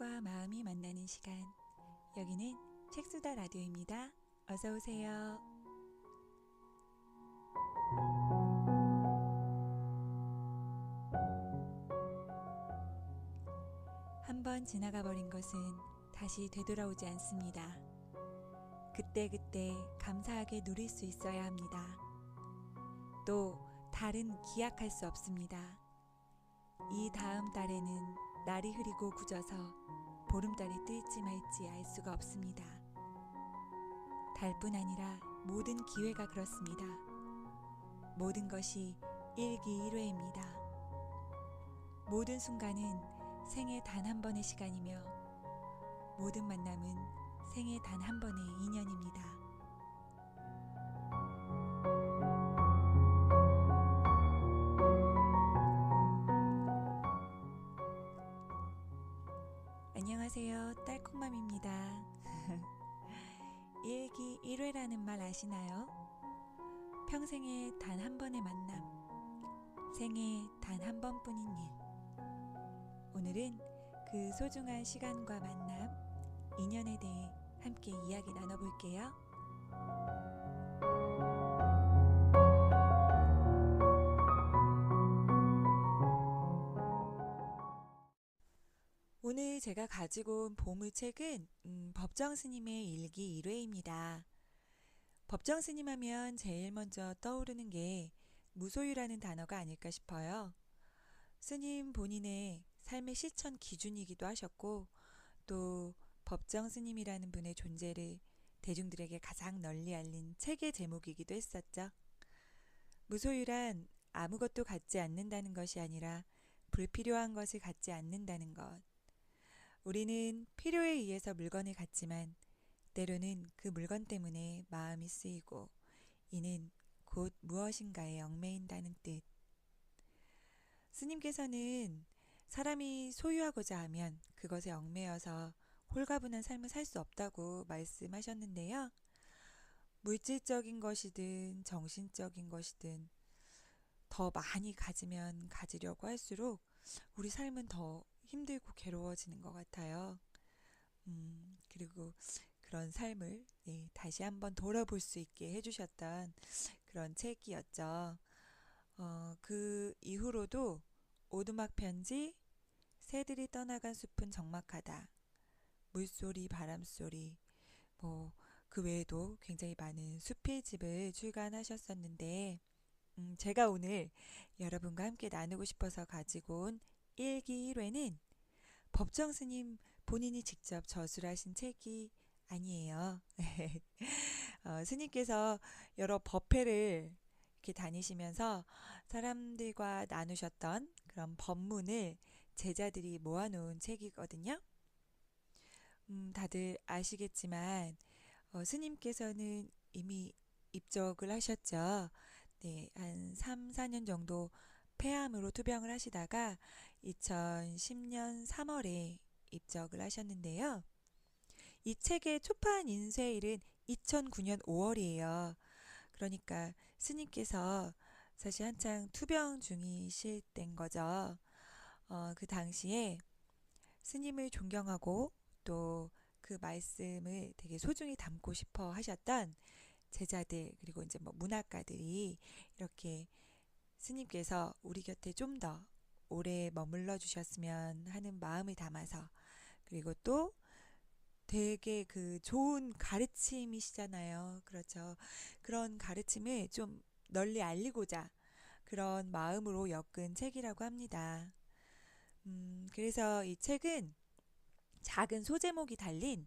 책과 마음이 만나는 시간. 여기는 책수다 라디오입니다. 어서 오세요. 한번 지나가 버린 것은 다시 되돌아오지 않습니다. 그때그때 감사하게 누릴 수 있어야 합니다. 또 달은 기약할 수 없습니다. 이 다음 달에는 날이 흐리고 굳어서 보름달이 뜰지 말지 알 수가 없습니다. 달뿐 아니라 모든 기회가 그렇습니다. 모든 것이 일기일회입니다. 모든 순간은 생애 단 한 번의 시간이며 모든 만남은 생애 단 한 번의 인연입니다. 안녕하세요. 딸콩맘입니다. 일기일회라는 말 아시나요? 평생에 단 한 번의 만남, 생애 단 한 번뿐인 일. 오늘은 그 소중한 시간과 만남, 인연에 대해 함께 이야기 나눠볼게요. 오늘 제가 가지고 온 보물책은 법정 스님의 일기 1회입니다. 법정 스님 하면 제일 먼저 떠오르는 게 무소유라는 단어가 아닐까 싶어요. 스님 본인의 삶의 실천 기준이기도 하셨고, 또 법정 스님이라는 분의 존재를 대중들에게 가장 널리 알린 책의 제목이기도 했었죠. 무소유란 아무것도 갖지 않는다는 것이 아니라 불필요한 것을 갖지 않는다는 것. 우리는 필요에 의해서 물건을 갖지만 때로는 그 물건 때문에 마음이 쓰이고 이는 곧 무엇인가에 얽매인다는 뜻. 스님께서는 사람이 소유하고자 하면 그것에 얽매여서 홀가분한 삶을 살 수 없다고 말씀하셨는데요. 물질적인 것이든 정신적인 것이든 더 많이 가지면 가지려고 할수록 우리 삶은 더 힘들고 괴로워지는 것 같아요. 그리고 그런 삶을 다시 한번 돌아볼 수 있게 해주셨던 그런 책이었죠. 그 이후로도 오두막 편지, 새들이 떠나간 숲은 적막하다, 물소리, 바람소리, 그 외에도 굉장히 많은 수필집을 출간하셨었는데, 제가 오늘 여러분과 함께 나누고 싶어서 가지고 온 일기 1회는 법정 스님 본인이 직접 저술하신 책이 아니에요. 스님께서 여러 법회를 이렇게 다니시면서 사람들과 나누셨던 그런 법문을 제자들이 모아놓은 책이거든요. 다들 아시겠지만 스님께서는 이미 입적을 하셨죠. 네, 한 3, 4년 정도 폐암으로 투병을 하시다가 2010년 3월에 입적을 하셨는데요. 이 책의 초판 인쇄일은 2009년 5월이에요. 그러니까 스님께서 사실 한창 투병 중이실 때인 거죠. 그 당시에 스님을 존경하고 또 그 말씀을 되게 소중히 담고 싶어 하셨던 제자들, 그리고 이제 문학가들이 이렇게 스님께서 우리 곁에 좀 더 오래 머물러 주셨으면 하는 마음을 담아서, 그리고 또 되게 그 좋은 가르침이시잖아요. 그렇죠. 그런 가르침을 좀 널리 알리고자 그런 마음으로 엮은 책이라고 합니다. 그래서 이 책은 작은 소제목이 달린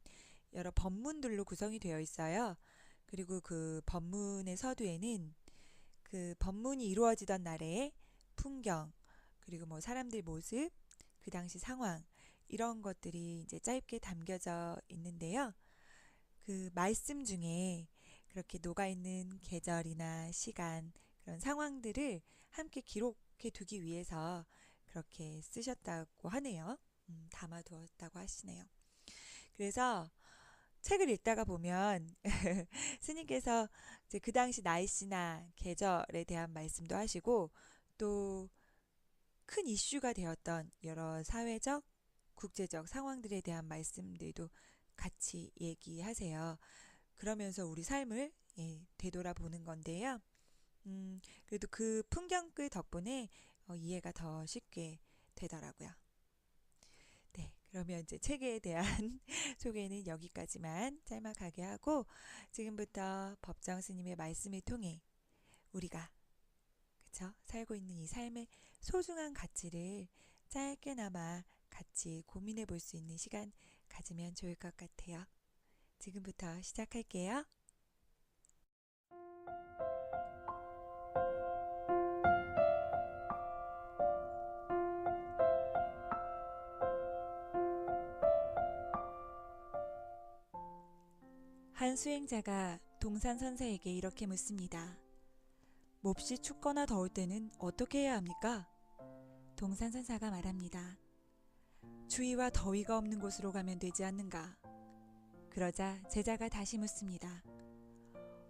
여러 법문들로 구성이 되어 있어요. 그리고 그 법문의 서두에는 그 법문이 이루어지던 날의 풍경, 그리고 사람들 모습, 그 당시 상황, 이런 것들이 이제 짧게 담겨져 있는데요. 그 말씀 중에 그렇게 녹아있는 계절이나 시간, 그런 상황들을 함께 기록해 두기 위해서 그렇게 쓰셨다고 하네요. 담아두었다고 하시네요. 그래서 책을 읽다가 보면 스님께서 이제 그 당시 날씨나 계절에 대한 말씀도 하시고, 또 큰 이슈가 되었던 여러 사회적, 국제적 상황들에 대한 말씀들도 같이 얘기하세요. 그러면서 우리 삶을 되돌아보는 건데요. 그래도 그 풍경글 덕분에 이해가 더 쉽게 되더라고요. 네, 그러면 이제 책에 대한 소개는 여기까지만 짤막하게 하고 지금부터 법정 스님의 말씀을 통해 우리가 그쵸? 살고 있는 이 삶의 소중한 가치를 짧게나마 같이 고민해 볼 수 있는 시간 가지면 좋을 것 같아요. 지금부터 시작할게요. 한 수행자가 동산 선사에게 이렇게 묻습니다. 몹시 춥거나 더울 때는 어떻게 해야 합니까? 동산 선사가 말합니다. 추위와 더위가 없는 곳으로 가면 되지 않는가? 그러자 제자가 다시 묻습니다.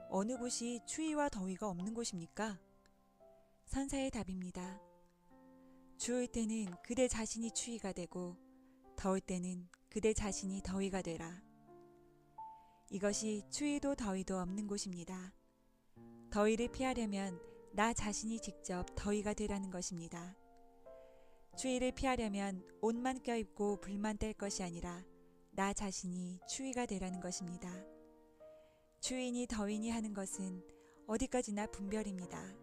어느 곳이 추위와 더위가 없는 곳입니까? 선사의 답입니다. 추울 때는 그대 자신이 추위가 되고 더울 때는 그대 자신이 더위가 되라. 이것이 추위도 더위도 없는 곳입니다. 더위를 피하려면 나 자신이 직접 더위가 되라는 것입니다. 추위를 피하려면 옷만 껴입고 불만 뗄 것이 아니라 나 자신이 추위가 되라는 것입니다. 추위니 더위니 하는 것은 어디까지나 분별입니다.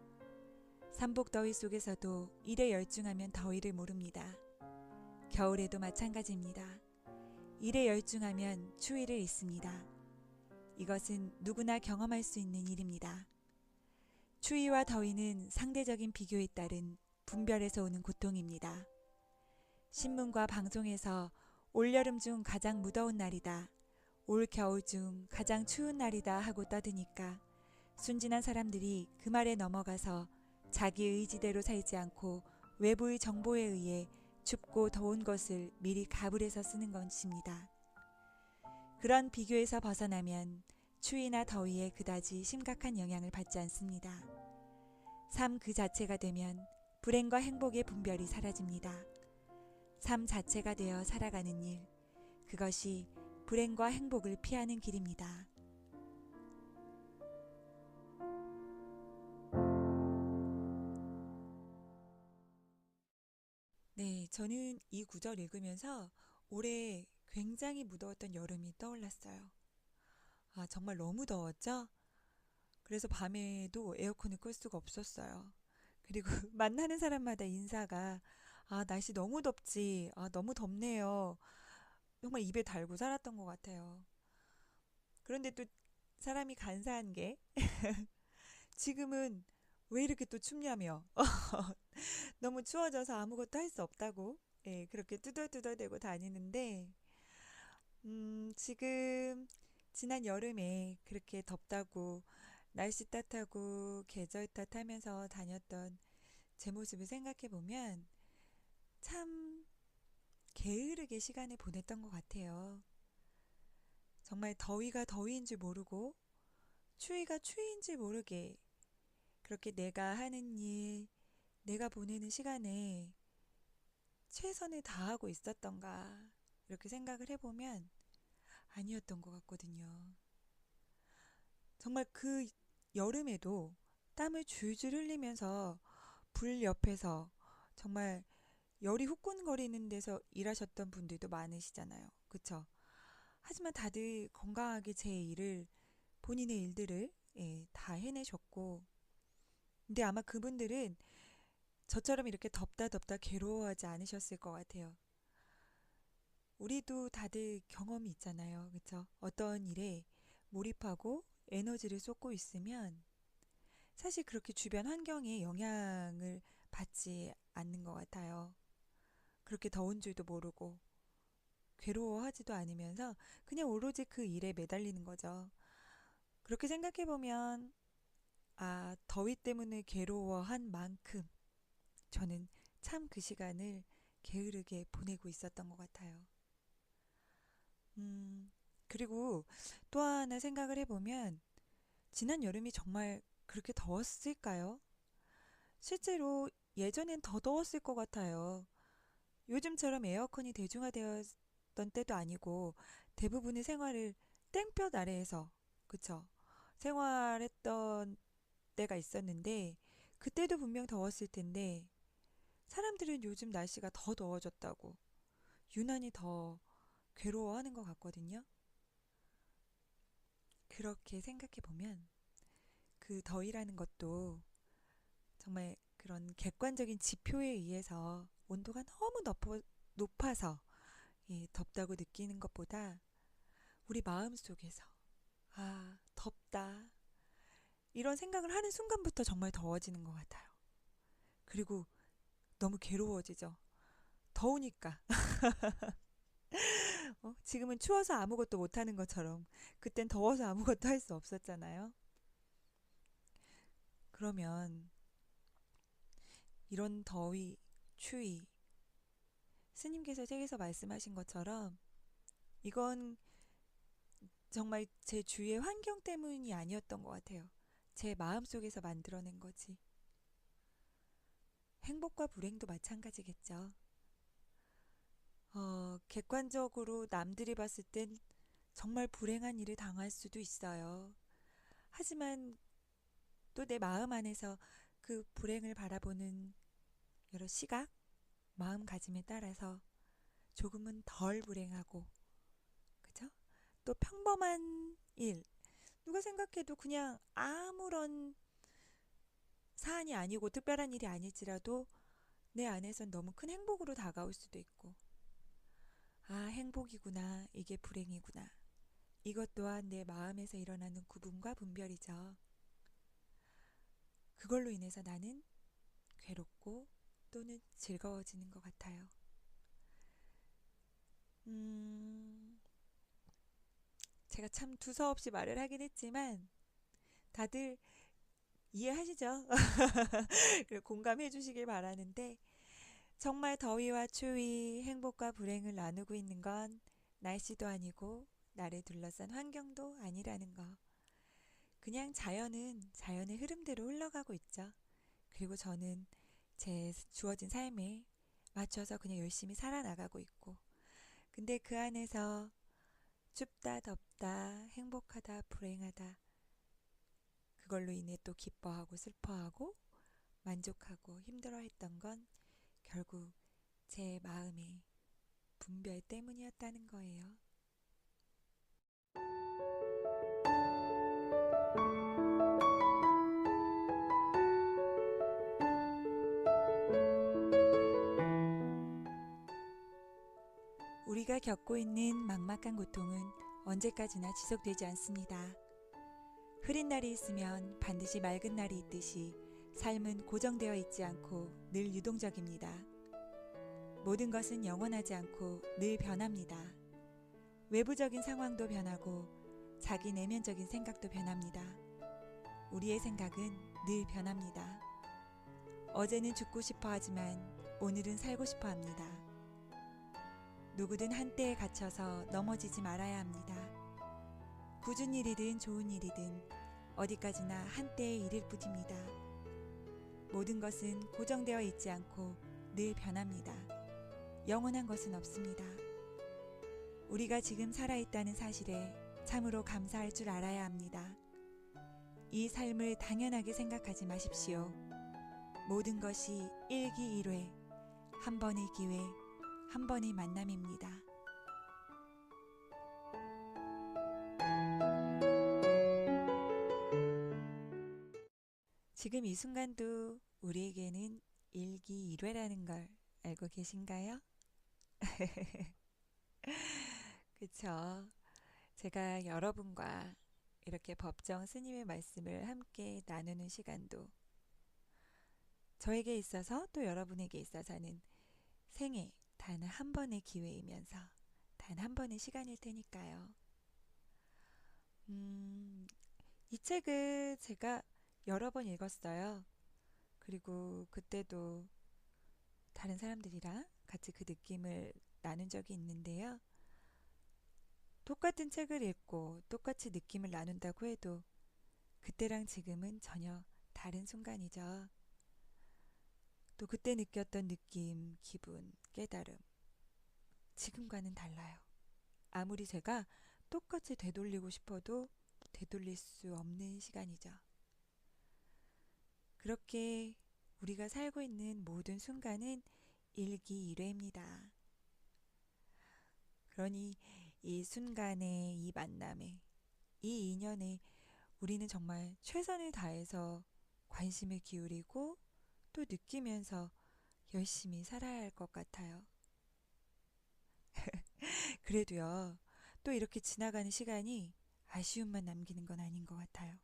삼복더위 속에서도 일에 열중하면 더위를 모릅니다. 겨울에도 마찬가지입니다. 일에 열중하면 추위를 잊습니다. 이것은 누구나 경험할 수 있는 일입니다. 추위와 더위는 상대적인 비교에 따른 분별에서 오는 고통입니다. 신문과 방송에서 올여름 중 가장 무더운 날이다, 올 겨울 중 가장 추운 날이다 하고 떠드니까 순진한 사람들이 그 말에 넘어가서 자기 의지대로 살지 않고 외부의 정보에 의해 춥고 더운 것을 미리 가불해서 쓰는 것입니다. 그런 비교에서 벗어나면 추위나 더위에 그다지 심각한 영향을 받지 않습니다. 삶 그 자체가 되면 불행과 행복의 분별이 사라집니다. 삶 자체가 되어 살아가는 일, 그것이 불행과 행복을 피하는 길입니다. 네, 저는 이 구절 읽으면서 올해 굉장히 무더웠던 여름이 떠올랐어요. 아, 정말 너무 더웠죠? 그래서 밤에도 에어컨을 끌 수가 없었어요. 그리고 만나는 사람마다 인사가 아, 날씨 너무 덥지. 아, 너무 덥네요. 정말 입에 달고 살았던 것 같아요. 그런데 또 사람이 간사한 게 지금은 왜 이렇게 또 춥냐며. 너무 추워져서 아무것도 할 수 없다고. 예, 그렇게 뚜덜뚜덜대고 다니는데 지금 지난 여름에 그렇게 덥다고 날씨 탓하고 계절 탓하면서 다녔던 제 모습을 생각해 보면 참 게으르게 시간을 보냈던 것 같아요. 정말 더위가 더위인 줄 모르고 추위가 추위인 줄 모르게 그렇게 내가 하는 일, 내가 보내는 시간에 최선을 다하고 있었던가 이렇게 생각을 해보면 아니었던 것 같거든요. 정말 그 여름에도 땀을 줄줄 흘리면서 불 옆에서 정말 열이 후끈거리는 데서 일하셨던 분들도 많으시잖아요. 그쵸? 하지만 다들 건강하게 제 일을, 본인의 일들을 다 해내셨고, 근데 아마 그분들은 저처럼 이렇게 덥다 덥다 괴로워하지 않으셨을 것 같아요. 우리도 다들 경험이 있잖아요. 그쵸? 어떤 일에 몰입하고 에너지를 쏟고 있으면 사실 그렇게 주변 환경에 영향을 받지 않는 것 같아요. 그렇게 더운 줄도 모르고 괴로워하지도 않으면서 그냥 오로지 그 일에 매달리는 거죠. 그렇게 생각해보면 아, 더위 때문에 괴로워한 만큼 저는 참 그 시간을 게으르게 보내고 있었던 것 같아요. 음, 그리고 또 하나 생각을 해보면 지난 여름이 정말 그렇게 더웠을까요? 실제로 예전엔 더 더웠을 것 같아요. 요즘처럼 에어컨이 대중화되었던 때도 아니고 대부분의 생활을 땡볕 아래에서 그쵸? 생활했던 때가 있었는데 그때도 분명 더웠을 텐데 사람들은 요즘 날씨가 더 더워졌다고 유난히 더 괴로워하는 것 같거든요. 그렇게 생각해 보면 그 더위라는 것도 정말 그런 객관적인 지표에 의해서 온도가 너무 높아서 덥다고 느끼는 것보다 우리 마음 속에서 아, 덥다. 이런 생각을 하는 순간부터 정말 더워지는 것 같아요. 그리고 너무 괴로워지죠. 더우니까. 지금은 추워서 아무것도 못하는 것처럼 그땐 더워서 아무것도 할 수 없었잖아요. 그러면 이런 더위, 추위, 스님께서 책에서 말씀하신 것처럼 이건 정말 제 주위의 환경 때문이 아니었던 것 같아요. 제 마음 속에서 만들어낸 거지. 행복과 불행도 마찬가지겠죠. 객관적으로 남들이 봤을 땐 정말 불행한 일을 당할 수도 있어요. 하지만 또 내 마음 안에서 그 불행을 바라보는 여러 시각, 마음가짐에 따라서 조금은 덜 불행하고, 그죠? 또 평범한 일, 누가 생각해도 그냥 아무런 사안이 아니고 특별한 일이 아닐지라도 내 안에선 너무 큰 행복으로 다가올 수도 있고, 아, 행복이구나, 이게 불행이구나. 이것 또한 내 마음에서 일어나는 구분과 분별이죠. 그걸로 인해서 나는 괴롭고 또는 즐거워지는 것 같아요. 제가 참 두서없이 말을 하긴 했지만 다들 이해하시죠? 공감해 주시길 바라는데 정말 더위와 추위, 행복과 불행을 나누고 있는 건 날씨도 아니고 나를 둘러싼 환경도 아니라는 거. 그냥 자연은 자연의 흐름대로 흘러가고 있죠. 그리고 저는 제 주어진 삶에 맞춰서 그냥 열심히 살아나가고 있고. 근데 그 안에서 춥다, 덥다, 행복하다, 불행하다. 그걸로 인해 또 기뻐하고 슬퍼하고 만족하고 힘들어했던 건 결국 제 마음의 분별 때문이었다는 거예요. 우리가 겪고 있는 막막한 고통은 언제까지나 지속되지 않습니다. 흐린 날이 있으면 반드시 맑은 날이 있듯이 삶은 고정되어 있지 않고 늘 유동적입니다. 모든 것은 영원하지 않고 늘 변합니다. 외부적인 상황도 변하고 자기 내면적인 생각도 변합니다. 우리의 생각은 늘 변합니다. 어제는 죽고 싶어 하지만 오늘은 살고 싶어 합니다. 누구든 한때에 갇혀서 넘어지지 말아야 합니다. 굳은 일이든 좋은 일이든 어디까지나 한때의 일일 뿐입니다. 모든 것은 고정되어 있지 않고 늘 변합니다. 영원한 것은 없습니다. 우리가 지금 살아있다는 사실에 참으로 감사할 줄 알아야 합니다. 이 삶을 당연하게 생각하지 마십시오. 모든 것이 일기일회, 한 번의 기회, 한 번의 만남입니다. 지금 이 순간도 우리에게는 일기일회라는 걸 알고 계신가요? 그쵸? 제가 여러분과 이렇게 법정 스님의 말씀을 함께 나누는 시간도 저에게 있어서 또 여러분에게 있어서는 생애 단 한 번의 기회이면서 단 한 번의 시간일 테니까요. 이 책을 제가 여러 번 읽었어요. 그리고 그때도 다른 사람들이랑 같이 그 느낌을 나눈 적이 있는데요. 똑같은 책을 읽고 똑같이 느낌을 나눈다고 해도 그때랑 지금은 전혀 다른 순간이죠. 또 그때 느꼈던 느낌, 기분, 깨달음. 지금과는 달라요. 아무리 제가 똑같이 되돌리고 싶어도 되돌릴 수 없는 시간이죠. 그렇게 우리가 살고 있는 모든 순간은 일기일회입니다. 그러니 이 순간에, 이 만남에, 이 인연에 우리는 정말 최선을 다해서 관심을 기울이고 또 느끼면서 열심히 살아야 할 것 같아요. 그래도요, 또 이렇게 지나가는 시간이 아쉬움만 남기는 건 아닌 것 같아요.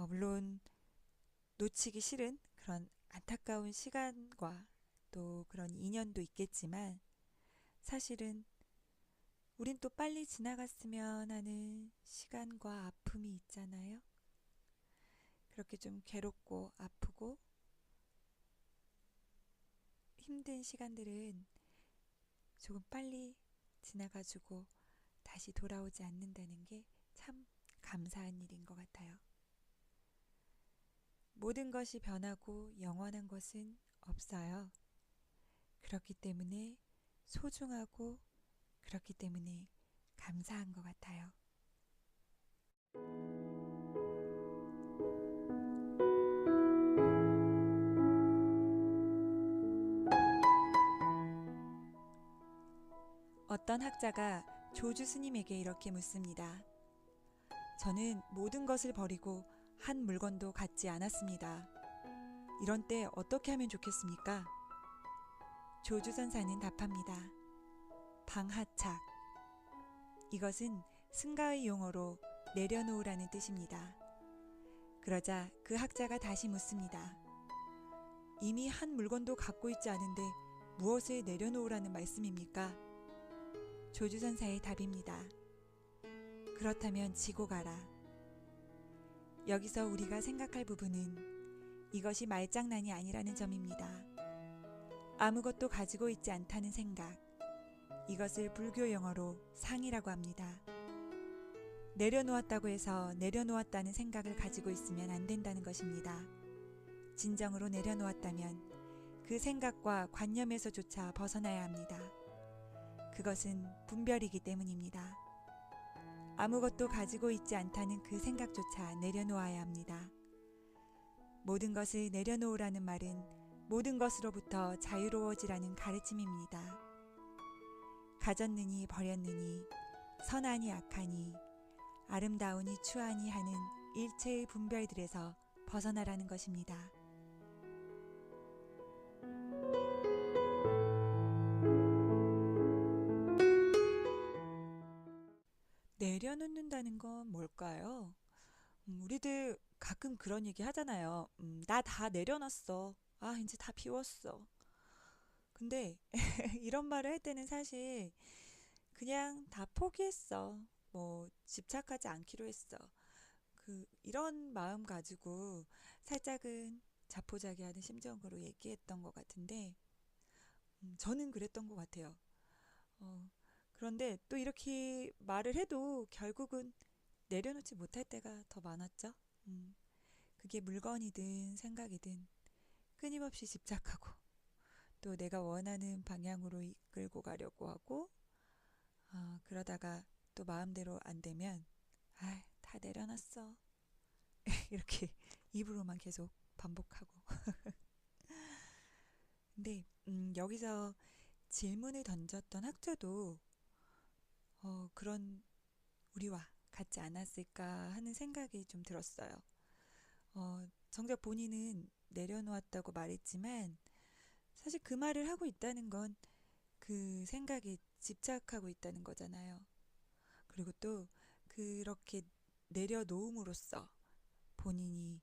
물론 놓치기 싫은 그런 안타까운 시간과 또 그런 인연도 있겠지만 사실은 우린 또 빨리 지나갔으면 하는 시간과 아픔이 있잖아요. 그렇게 좀 괴롭고 아프고 힘든 시간들은 조금 빨리 지나가지고 다시 돌아오지 않는다는 게 참 감사한 일인 것 같아요. 모든 것이 변하고 영원한 것은 없어요. 그렇기 때문에 소중하고 그렇기 때문에 감사한 것 같아요. 어떤 학자가 조주 스님에게 이렇게 묻습니다. 저는 모든 것을 버리고 한 물건도 갖지 않았습니다. 이런 때 어떻게 하면 좋겠습니까? 조주 선사는 답합니다. 방하착. 이것은 승가의 용어로 내려놓으라는 뜻입니다. 그러자 그 학자가 다시 묻습니다. 이미 한 물건도 갖고 있지 않은데 무엇을 내려놓으라는 말씀입니까? 조주선사의 답입니다. 그렇다면 지고 가라. 여기서 우리가 생각할 부분은 이것이 말장난이 아니라는 점입니다. 아무것도 가지고 있지 않다는 생각. 이것을 불교 용어로 상이라고 합니다. 내려놓았다고 해서 내려놓았다는 생각을 가지고 있으면 안 된다는 것입니다. 진정으로 내려놓았다면 그 생각과 관념에서조차 벗어나야 합니다. 그것은 분별이기 때문입니다. 아무것도 가지고 있지 않다는 그 생각조차 내려놓아야 합니다. 모든 것을 내려놓으라는 말은 모든 것으로부터 자유로워지라는 가르침입니다. 가졌느니 버렸느니 선하니 악하니 아름다우니 추하니 하는 일체의 분별들에서 벗어나라는 것입니다. 내려놓는다는 건 뭘까요? 우리들 가끔 그런 얘기 하잖아요. 나 다 내려놨어. 아, 이제 다 비웠어. 근데 이런 말을 할 때는 사실 그냥 다 포기했어. 뭐 집착하지 않기로 했어. 이런 마음 가지고 살짝은 자포자기하는 심정으로 얘기했던 것 같은데 저는 그랬던 것 같아요. 어, 그런데 또 이렇게 말을 해도 결국은 내려놓지 못할 때가 더 많았죠. 그게 물건이든 생각이든 끊임없이 집착하고 또 내가 원하는 방향으로 이끌고 가려고 하고 그러다가 또 마음대로 안 되면 다 내려놨어. 이렇게 입으로만 계속 반복하고. 근데 여기서 질문을 던졌던 학자도 그런 우리와 같지 않았을까 하는 생각이 좀 들었어요. 정작 본인은 내려놓았다고 말했지만 사실 그 말을 하고 있다는 건 그 생각에 집착하고 있다는 거잖아요. 그리고 또 그렇게 내려놓음으로써 본인이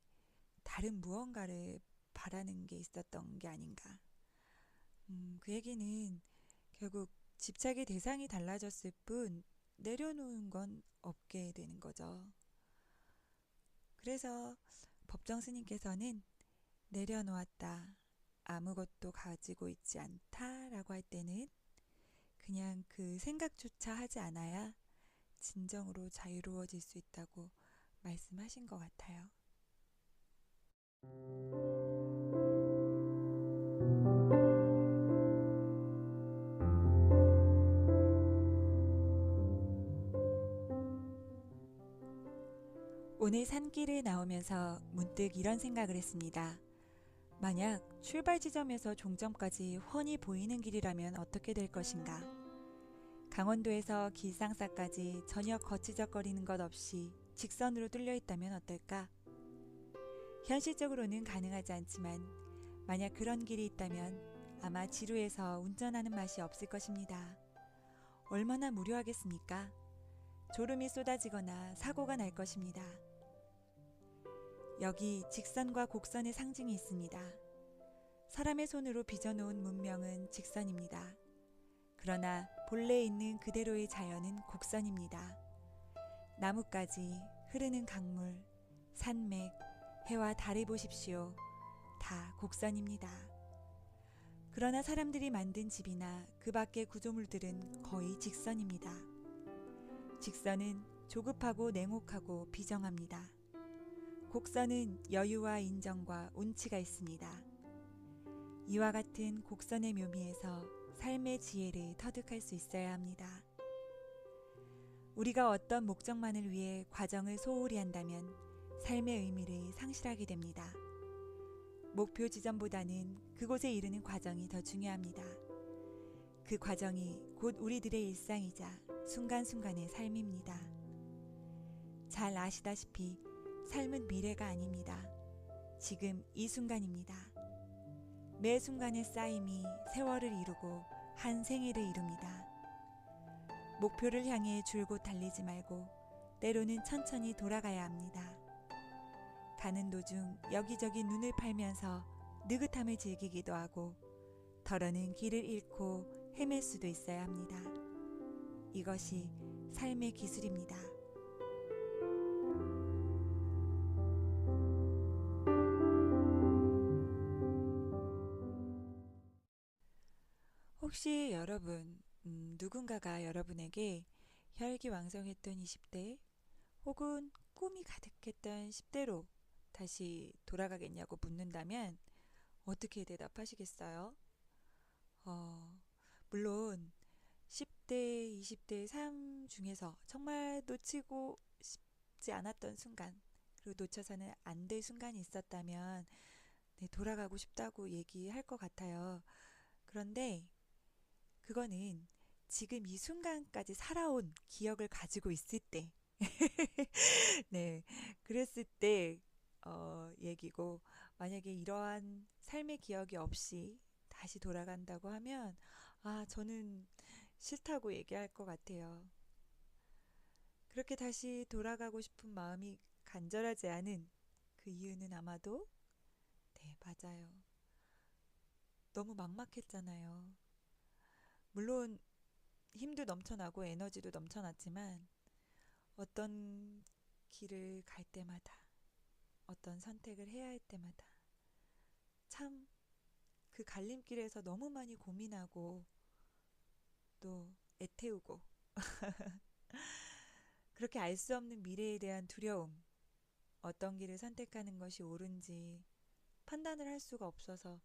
다른 무언가를 바라는 게 있었던 게 아닌가. 그 얘기는 결국 집착의 대상이 달라졌을 뿐 내려놓은 건 없게 되는 거죠. 그래서 법정 스님께서는 내려놓았다, 아무것도 가지고 있지 않다 라고 할 때는 그냥 그 생각조차 하지 않아야 진정으로 자유로워질 수 있다고 말씀하신 것 같아요. 오늘 산길을 나오면서 문득 이런 생각을 했습니다. 만약 출발 지점에서 종점까지 훤히 보이는 길이라면 어떻게 될 것인가? 강원도에서 길상사까지 전혀 거치적거리는 것 없이 직선으로 뚫려 있다면 어떨까? 현실적으로는 가능하지 않지만 만약 그런 길이 있다면 아마 지루해서 운전하는 맛이 없을 것입니다. 얼마나 무료하겠습니까? 졸음이 쏟아지거나 사고가 날 것입니다. 여기 직선과 곡선의 상징이 있습니다. 사람의 손으로 빚어놓은 문명은 직선입니다. 그러나 본래 있는 그대로의 자연은 곡선입니다. 나뭇가지, 흐르는 강물, 산맥, 해와 달을 보십시오. 다 곡선입니다. 그러나 사람들이 만든 집이나 그 밖의 구조물들은 거의 직선입니다. 직선은 조급하고 냉혹하고 비정합니다. 곡선은 여유와 인정과 운치가 있습니다. 이와 같은 곡선의 묘미에서 삶의 지혜를 터득할 수 있어야 합니다. 우리가 어떤 목적만을 위해 과정을 소홀히 한다면 삶의 의미를 상실하게 됩니다. 목표 지점보다는 그곳에 이르는 과정이 더 중요합니다. 그 과정이 곧 우리들의 일상이자 순간순간의 삶입니다. 잘 아시다시피 삶은 미래가 아닙니다. 지금 이 순간입니다. 매 순간의 쌓임이 세월을 이루고 한 생애를 이룹니다. 목표를 향해 줄곧 달리지 말고 때로는 천천히 돌아가야 합니다. 가는 도중 여기저기 눈을 팔면서 느긋함을 즐기기도 하고 더러는 길을 잃고 헤맬 수도 있어야 합니다. 이것이 삶의 기술입니다. 혹시 여러분, 누군가가 여러분에게 혈기왕성했던 20대 혹은 꿈이 가득했던 10대로 다시 돌아가겠냐고 묻는다면 어떻게 대답하시겠어요? 물론 10대, 20대의 삶 중에서 정말 놓치고 싶지 않았던 순간, 그리고 놓쳐서는 안 될 순간이 있었다면 네, 돌아가고 싶다고 얘기할 것 같아요. 그런데 그거는 지금 이 순간까지 살아온 기억을 가지고 있을 때, 네, 그랬을 때 얘기고, 만약에 이러한 삶의 기억이 없이 다시 돌아간다고 하면, 저는 싫다고 얘기할 것 같아요. 그렇게 다시 돌아가고 싶은 마음이 간절하지 않은 그 이유는 아마도, 네, 맞아요. 너무 막막했잖아요. 물론 힘도 넘쳐나고 에너지도 넘쳐났지만 어떤 길을 갈 때마다 어떤 선택을 해야 할 때마다 참 그 갈림길에서 너무 많이 고민하고 또 애태우고 그렇게 알 수 없는 미래에 대한 두려움, 어떤 길을 선택하는 것이 옳은지 판단을 할 수가 없어서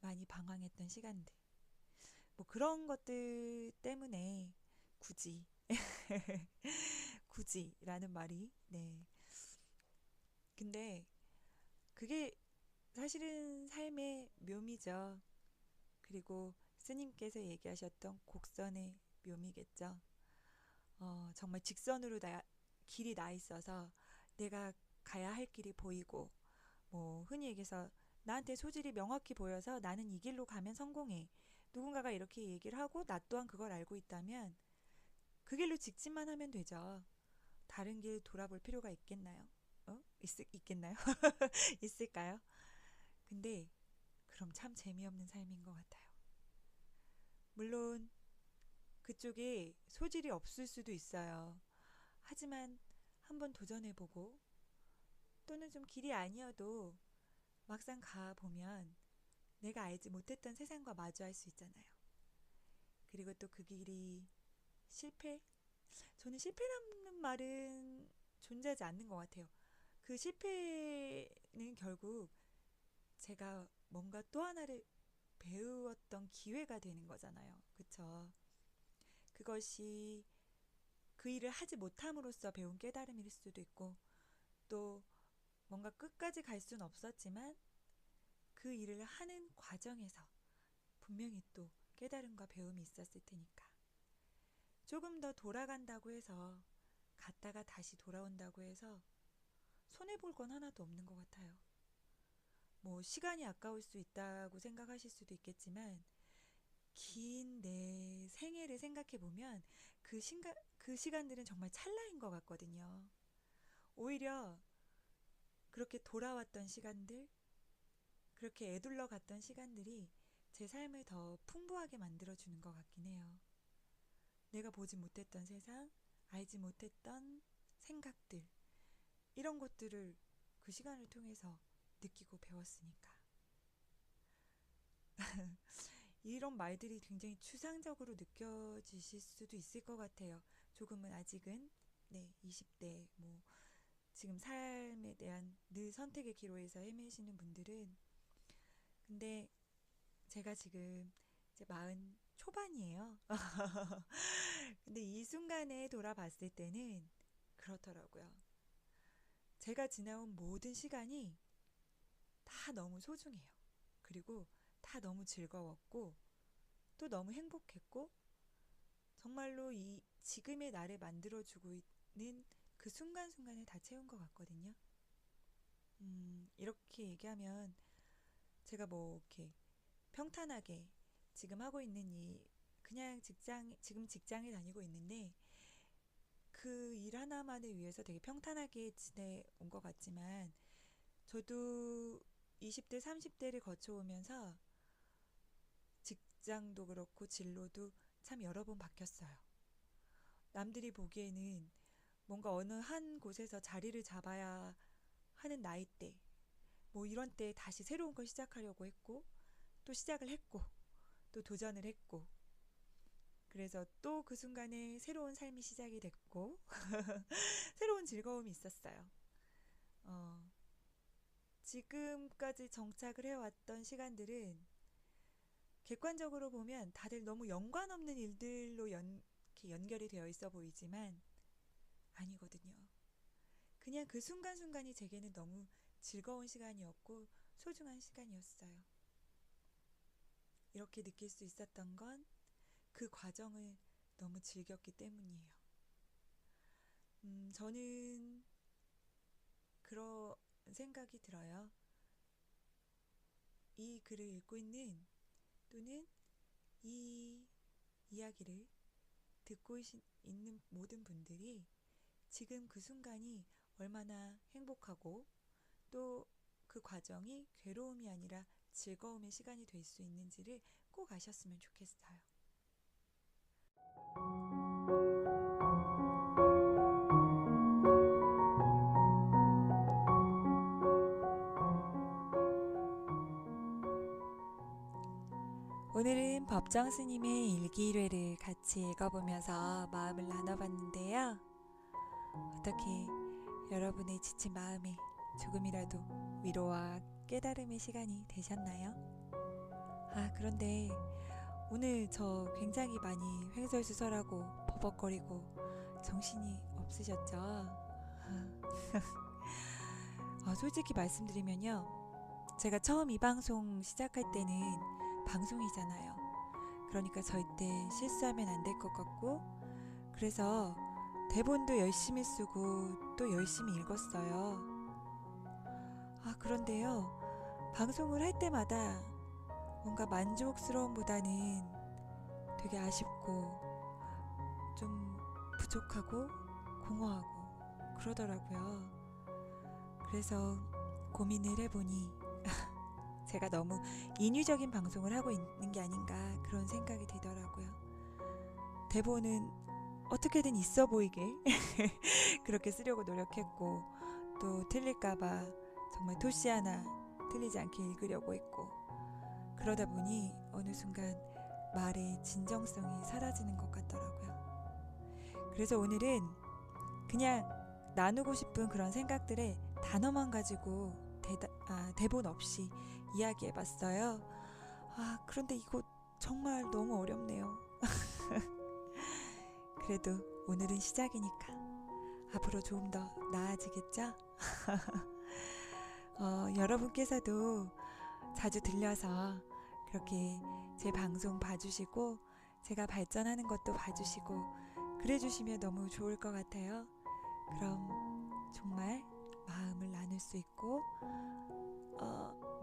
많이 방황했던 시간들. 뭐 그런 것들 때문에 굳이 굳이라는 말이 네. 근데 그게 사실은 삶의 묘미죠. 그리고 스님께서 얘기하셨던 곡선의 묘미겠죠. 정말 직선으로 길이 나 있어서 내가 가야 할 길이 보이고 뭐 흔히 얘기해서 나한테 소질이 명확히 보여서 나는 이 길로 가면 성공해. 누군가가 이렇게 얘기를 하고 나 또한 그걸 알고 있다면 그 길로 직진만 하면 되죠. 다른 길 돌아볼 필요가 있겠나요? 있겠나요? 있을까요? 근데 그럼 참 재미없는 삶인 것 같아요. 물론 그쪽에 소질이 없을 수도 있어요. 하지만 한번 도전해보고 또는 좀 길이 아니어도 막상 가보면 내가 알지 못했던 세상과 마주할 수 있잖아요. 그리고 또 그 길이 실패? 저는 실패라는 말은 존재하지 않는 것 같아요. 그 실패는 결국 제가 뭔가 또 하나를 배우었던 기회가 되는 거잖아요. 그쵸? 그것이 그 일을 하지 못함으로써 배운 깨달음일 수도 있고 또 뭔가 끝까지 갈 순 없었지만 그 일을 하는 과정에서 분명히 또 깨달음과 배움이 있었을 테니까. 조금 더 돌아간다고 해서, 갔다가 다시 돌아온다고 해서 손해볼 건 하나도 없는 것 같아요. 뭐 시간이 아까울 수 있다고 생각하실 수도 있겠지만, 긴 내 생애를 생각해 보면 그 시간들은 정말 찰나인 것 같거든요. 오히려 그렇게 돌아왔던 시간들, 그렇게 애둘러 갔던 시간들이 제 삶을 더 풍부하게 만들어주는 것 같긴 해요. 내가 보지 못했던 세상, 알지 못했던 생각들, 이런 것들을 그 시간을 통해서 느끼고 배웠으니까. 이런 말들이 굉장히 추상적으로 느껴지실 수도 있을 것 같아요. 조금은 아직은 20대 지금 삶에 대한 늘 선택의 기로에서 헤매시는 분들은. 근데 제가 지금 이제 40 초반이에요. 근데 이 순간에 돌아봤을 때는 그렇더라고요. 제가 지나온 모든 시간이 다 너무 소중해요. 그리고 다 너무 즐거웠고 또 너무 행복했고, 정말로 이 지금의 나를 만들어주고 있는 그 순간순간을 다 채운 것 같거든요. 이렇게 얘기하면 제가 이렇게 평탄하게 지금 하고 있는 그냥 지금 직장에 다니고 있는데 그 일 하나만을 위해서 되게 평탄하게 지내온 것 같지만, 저도 20대, 30대를 거쳐오면서 직장도 그렇고 진로도 참 여러 번 바뀌었어요. 남들이 보기에는 뭔가 어느 한 곳에서 자리를 잡아야 하는 나이대, 이런 때 다시 새로운 걸 시작하려고 했고, 또 시작을 했고, 또 도전을 했고, 그래서 또 그 순간에 새로운 삶이 시작이 됐고 새로운 즐거움이 있었어요. 지금까지 정착을 해왔던 시간들은 객관적으로 보면 다들 너무 연관없는 일들로 이렇게 연결이 되어 있어 보이지만 아니거든요. 그냥 그 순간순간이 제게는 너무 즐거운 시간이었고 소중한 시간이었어요. 이렇게 느낄 수 있었던 건 그 과정을 너무 즐겼기 때문이에요. 저는 그런 생각이 들어요. 이 글을 읽고 있는, 또는 이 이야기를 듣고 있는 모든 분들이 지금 그 순간이 얼마나 행복하고 또 그 과정이 괴로움이 아니라 즐거움의 시간이 될 수 있는지를 꼭 아셨으면 좋겠어요. 오늘은 법정 스님의 일기일회를 같이 읽어보면서 마음을 나눠봤는데요. 어떻게 여러분의 지친 마음에 조금이라도 위로와 깨달음의 시간이 되셨나요? 그런데 오늘 저 굉장히 많이 횡설수설하고 버벅거리고 정신이 없으셨죠? 솔직히 말씀드리면요, 제가 처음 이 방송 시작할 때는 방송이잖아요. 그러니까 절대 실수하면 안 될 것 같고, 그래서 대본도 열심히 쓰고 또 열심히 읽었어요. 그런데요, 방송을 할 때마다 뭔가 만족스러움보다는 되게 아쉽고 좀 부족하고 공허하고 그러더라고요. 그래서 고민을 해보니 제가 너무 인위적인 방송을 하고 있는 게 아닌가, 그런 생각이 들더라고요. 대본은 어떻게든 있어 보이게 그렇게 쓰려고 노력했고, 또 틀릴까봐 정말 토시 하나 틀리지 않게 읽으려고 했고, 그러다 보니 어느 순간 말의 진정성이 사라지는 것 같더라고요. 그래서 오늘은 그냥 나누고 싶은 그런 생각들에 단어만 가지고 대본 없이 이야기해봤어요. 그런데 이거 정말 너무 어렵네요. 그래도 오늘은 시작이니까 앞으로 조금 더 나아지겠죠? 여러분께서도 자주 들려서 그렇게 제 방송 봐주시고 제가 발전하는 것도 봐주시고 그래 주시면 너무 좋을 것 같아요. 그럼 정말 마음을 나눌 수 있고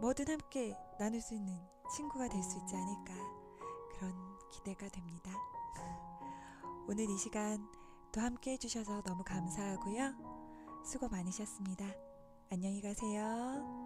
뭐든 함께 나눌 수 있는 친구가 될 수 있지 않을까, 그런 기대가 됩니다. 오늘 이 시간 또 함께 해주셔서 너무 감사하고요. 수고 많으셨습니다. 안녕히 가세요.